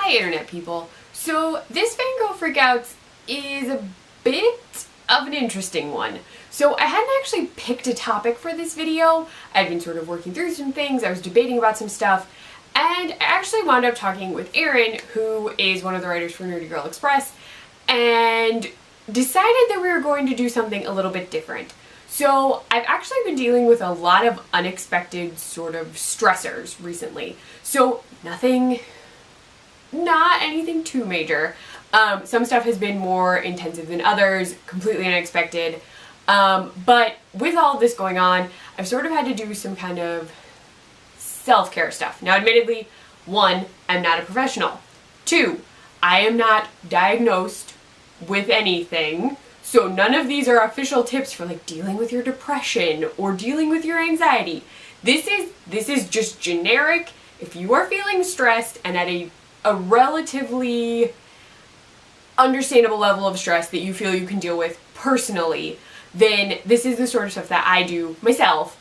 Hi internet people. So this Fangirl Freakouts is a bit of an interesting one. So I hadn't actually picked a topic for this video. I'd been sort of working through some things, I was debating about some stuff, and I actually wound up talking with Erin, who is one of the writers for Nerdy Girl Express, and decided that we were going to do something a little bit different. So I've actually been dealing with a lot of unexpected sort of stressors recently. So not anything too major. Some stuff has been more intensive than others, completely unexpected. But with all this going on, I've sort of had to do some kind of self-care stuff. Now, admittedly, 1, I'm not a professional. 2, I am not diagnosed with anything. So none of these are official tips for like dealing with your depression or dealing with your anxiety. This is just generic. If you are feeling stressed and at a relatively understandable level of stress that you feel you can deal with personally, then this is the sort of stuff that I do myself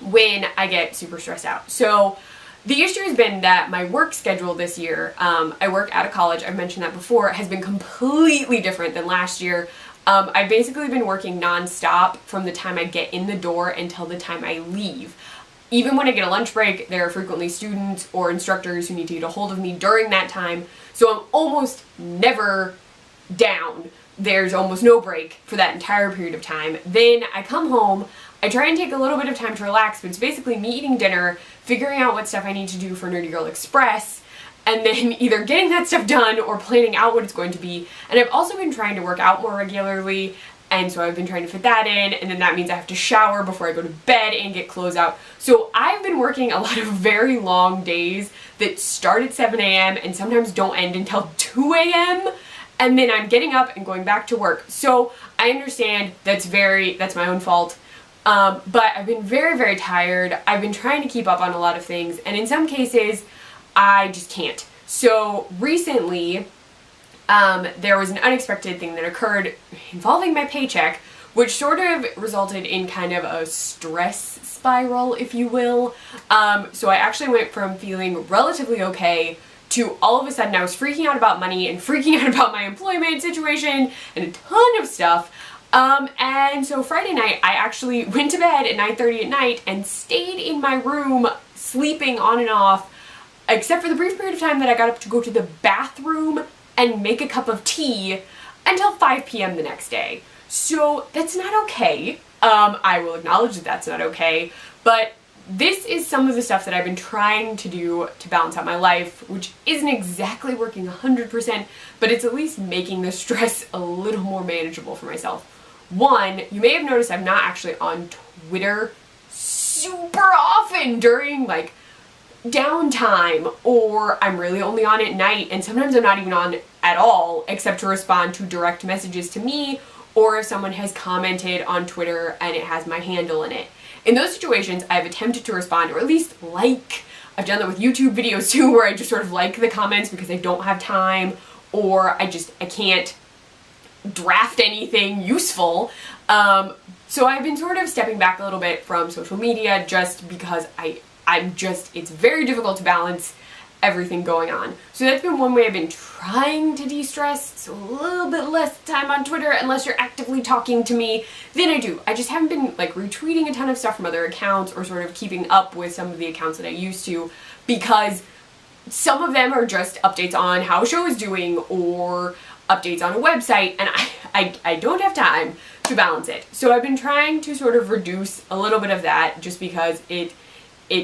when I get super stressed out. So the issue has been that my work schedule this year, I work out of college, I've mentioned that before, has been completely different than last year. I've basically been working non-stop from the time I get in the door until the time I leave. Even when I get a lunch break, there are frequently students or instructors who need to get a hold of me during that time, so I'm almost never down. There's almost no break for that entire period of time. Then I come home, I try and take a little bit of time to relax, but it's basically me eating dinner, figuring out what stuff I need to do for Nerdy Girl Express, and then either getting that stuff done or planning out what it's going to be. And I've also been trying to work out more regularly, and so I've been trying to fit that in, and then that means I have to shower before I go to bed and get clothes out. So I've been working a lot of very long days that start at 7 a.m. and sometimes don't end until 2 a.m. and then I'm getting up and going back to work. So I understand that's my own fault. But I've been very, very tired. I've been trying to keep up on a lot of things, and in some cases, I just can't. So recently, there was an unexpected thing that occurred involving my paycheck, which sort of resulted in kind of a stress spiral, if you will. So I actually went from feeling relatively okay to all of a sudden I was freaking out about money and freaking out about my employment situation and a ton of stuff. And so Friday night, I actually went to bed at 9:30 at night and stayed in my room sleeping on and off, except for the brief period of time that I got up to go to the bathroom and make a cup of tea until 5 p.m. the next day. So that's not okay. I will acknowledge that that's not okay, but this is some of the stuff that I've been trying to do to balance out my life, which isn't exactly working 100%, but it's at least making the stress a little more manageable for myself. 1, you may have noticed I'm not actually on Twitter super often during like downtime, or I'm really only on at night, and sometimes I'm not even on at all except to respond to direct messages to me, or if someone has commented on Twitter and it has my handle in it. In those situations, I've attempted to respond, or at least like. I've done that with YouTube videos too, where I just sort of like the comments because I don't have time, or I can't draft anything useful. So I've been sort of stepping back a little bit from social media just because it's very difficult to balance everything going on. So that's been one way I've been trying to de-stress, so a little bit less time on Twitter unless you're actively talking to me than I do. I just haven't been like retweeting a ton of stuff from other accounts or sort of keeping up with some of the accounts that I used to, because some of them are just updates on how a show is doing or updates on a website, and I don't have time to balance it. So I've been trying to sort of reduce a little bit of that just because it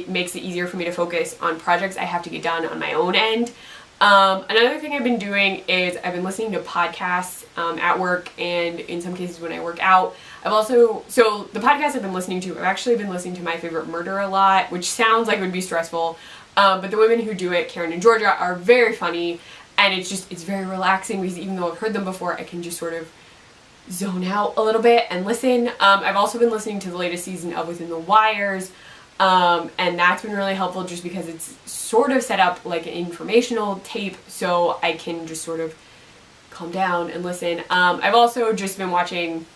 makes it easier for me to focus on projects I have to get done on my own end. Another thing I've been doing is I've been listening to podcasts at work, and in some cases when I work out. So the podcast I've been listening to, I've actually been listening to My Favorite Murder a lot, which sounds like it would be stressful, but the women who do it, Karen and Georgia, are very funny, and it's very relaxing because even though I've heard them before, I can just sort of zone out a little bit and listen. I've also been listening to the latest season of Within the Wires, and that's been really helpful just because it's sort of set up like an informational tape, so I can just sort of calm down and listen. I've also just been watching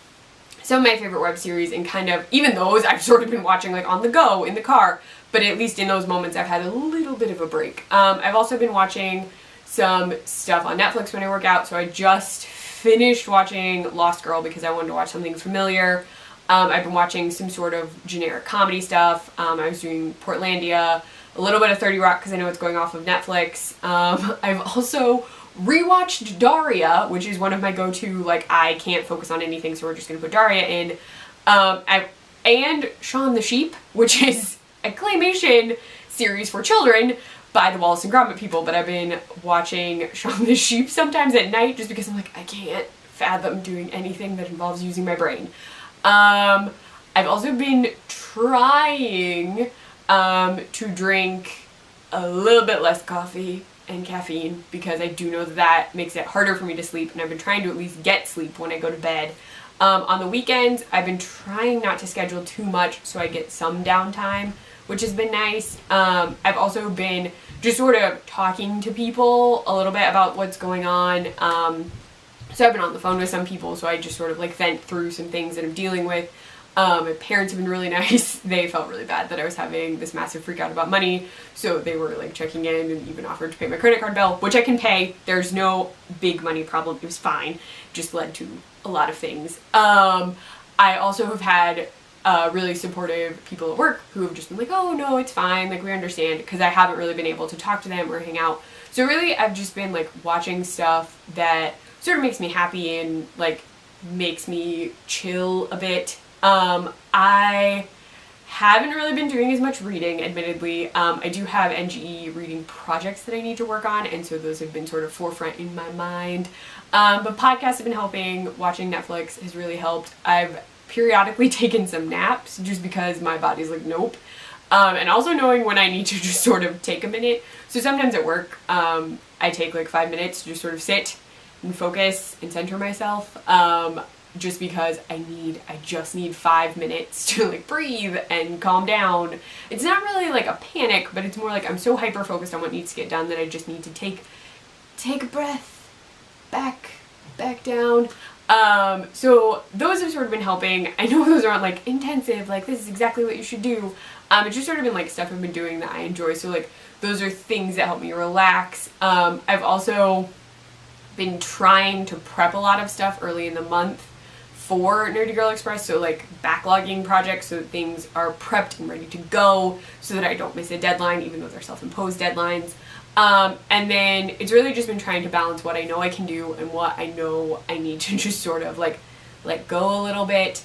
some of my favorite web series, and kind of, even those I've sort of been watching like on the go, in the car, but at least in those moments I've had a little bit of a break. I've also been watching some stuff on Netflix when I work out. So I just finished watching Lost Girl because I wanted to watch something familiar. I've been watching some sort of generic comedy stuff. I was doing Portlandia, a little bit of 30 Rock because I know it's going off of Netflix. I've also rewatched Daria, which is one of my go-to, like, I can't focus on anything, so we're just going to put Daria in. And Shaun the Sheep, which is a claymation series for children by the Wallace and Gromit people, but I've been watching Shaun the Sheep sometimes at night just because I'm like, I can't fathom doing anything that involves using my brain. I've also been trying to drink a little bit less coffee and caffeine because I do know that makes it harder for me to sleep, and I've been trying to at least get sleep when I go to bed. On the weekends, I've been trying not to schedule too much so I get some downtime, which has been nice. I've also been just sort of talking to people a little bit about what's going on. So I've been on the phone with some people, so I just sort of like vent through some things that I'm dealing with. My parents have been really nice. They felt really bad that I was having this massive freak out about money, so they were like checking in and even offered to pay my credit card bill, which I can pay. There's no big money problem. It was fine. Just led to a lot of things. I also have had really supportive people at work who have just been like, oh no, it's fine, like we understand, because I haven't really been able to talk to them or hang out. So really I've just been like watching stuff that sort of makes me happy and like makes me chill a bit. I haven't really been doing as much reading, admittedly. I do have NGE reading projects that I need to work on, and so those have been sort of forefront in my mind. But podcasts have been helping. Watching Netflix has really helped. I've periodically taken some naps just because my body's like, nope. And also knowing when I need to just sort of take a minute. So sometimes at work, I take like 5 minutes to just sort of sit and focus and center myself. Just because I just need 5 minutes to like breathe and calm down. It's not really like a panic, but it's more like I'm so hyper focused on what needs to get done that I just need to take a breath, back down. So those have sort of been helping. I know those aren't like intensive, like this is exactly what you should do. It's just sort of been like stuff I've been doing that I enjoy. So like those are things that help me relax. I've also been trying to prep a lot of stuff early in the month for Nerdy Girl Express, so like backlogging projects so that things are prepped and ready to go so that I don't miss a deadline, even though they're self-imposed deadlines. And then it's really just been trying to balance what I know I can do and what I know I need to just sort of like let go a little bit.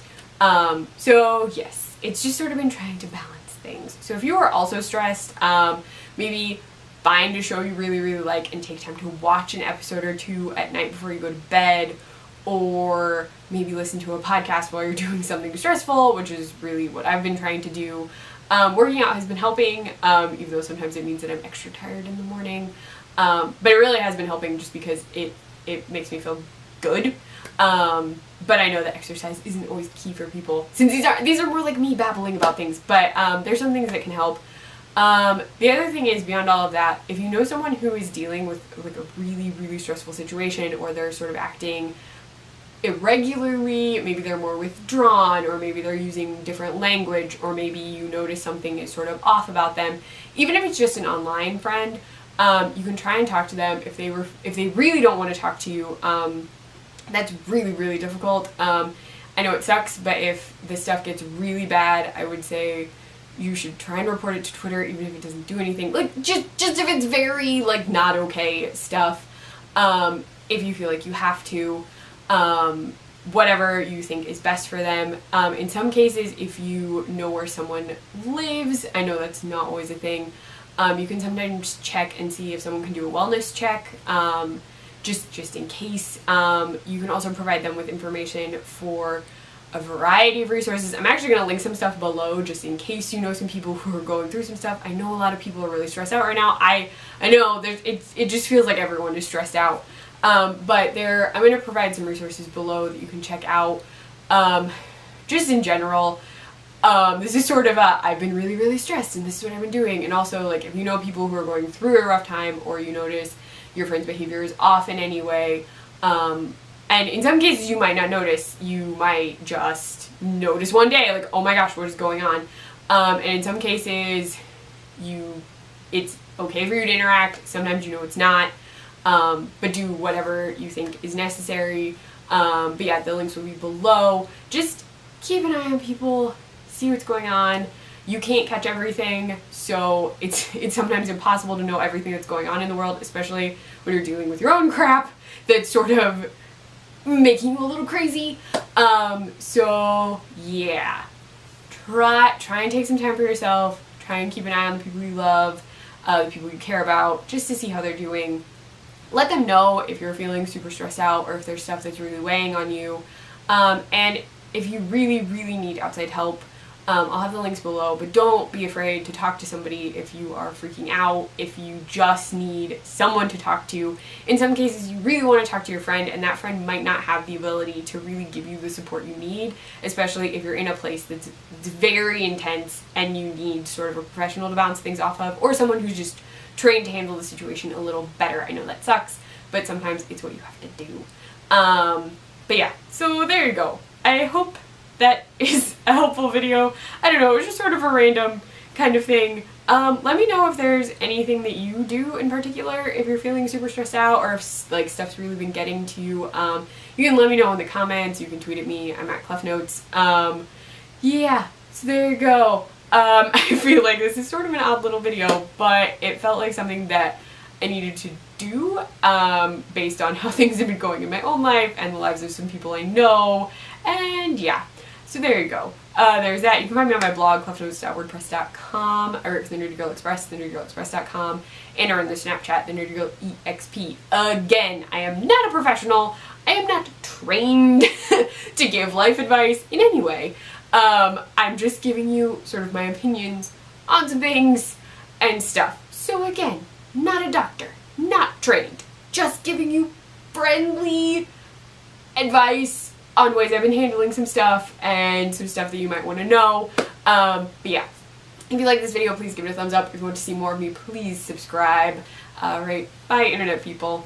So yes, it's just sort of been trying to balance things. So if you are also stressed, maybe find a show you really, really like and take time to watch an episode or two at night before you go to bed, or maybe listen to a podcast while you're doing something stressful, which is really what I've been trying to do. Working out has been helping, even though sometimes it means that I'm extra tired in the morning. But it really has been helping just because it makes me feel good. But I know that exercise isn't always key for people, since these are more like me babbling about things, but there's some things that can help. The other thing is, beyond all of that, if you know someone who is dealing with like a really, really stressful situation, or they're sort of acting irregularly, maybe they're more withdrawn, or maybe they're using different language, or maybe you notice something is sort of off about them, even if it's just an online friend, you can try and talk to them. If they really don't want to talk to you, that's really, really difficult. I know it sucks, but if this stuff gets really bad, I would say you should try and report it to Twitter, even if it doesn't do anything. Like, just if it's very, like, not okay stuff. If you feel like you have to, whatever you think is best for them. In some cases, if you know where someone lives, I know that's not always a thing, you can sometimes check and see if someone can do a wellness check, just in case. You can also provide them with information for a variety of resources. I'm actually going to link some stuff below just in case you know some people who are going through some stuff. I know a lot of people are really stressed out right now. I know it just feels like everyone is stressed out. But I'm going to provide some resources below that you can check out. Just in general, this is sort of I've been really, really stressed and this is what I've been doing. And also, like, if you know people who are going through a rough time, or you notice your friend's behavior is off in any way, and in some cases you might not notice, you might just notice one day, like, oh my gosh, what is going on? And in some cases, it's okay for you to interact. Sometimes you know it's not. but do whatever you think is necessary. But yeah, the links will be below. Just keep an eye on people, see what's going on. You can't catch everything, so it's sometimes impossible to know everything that's going on in the world, especially when you're dealing with your own crap that's sort of making you a little crazy. So yeah, try and take some time for yourself. Try and keep an eye on the people you love, the people you care about, just to see how they're doing. Let them know if you're feeling super stressed out or if there's stuff that's really weighing on you. And if you really, really need outside help, I'll have the links below, but don't be afraid to talk to somebody if you are freaking out, if you just need someone to talk to. In some cases, you really want to talk to your friend, and that friend might not have the ability to really give you the support you need, especially if you're in a place that's very intense and you need sort of a professional to bounce things off of, or someone who's just trained to handle the situation a little better. I know that sucks, but sometimes it's what you have to do. But yeah, so there you go. I hope that is a helpful video. I don't know, it was just sort of a random kind of thing. Let me know if there's anything that you do in particular, if you're feeling super stressed out, or if like stuff's really been getting to you. You can let me know in the comments, you can tweet at me, I'm at ClefNotes. Yeah, so there you go. I feel like this is sort of an odd little video, but it felt like something that I needed to do, based on how things have been going in my own life and the lives of some people I know, and yeah. So there you go. There's that. You can find me on my blog, clefnotes.wordpress.com, or the Nerdy Girl Express, thenerdygirlexpress.com, and or on the Snapchat, the Nerdy Girl EXP. Again, I am not a professional. I am not trained to give life advice in any way. I'm just giving you sort of my opinions on some things and stuff. So again, not a doctor, not trained, just giving you friendly advice on ways I've been handling some stuff and some stuff that you might want to know. But yeah, if you like this video, please give it a thumbs up. If you want to see more of me, please subscribe. Right, bye internet people.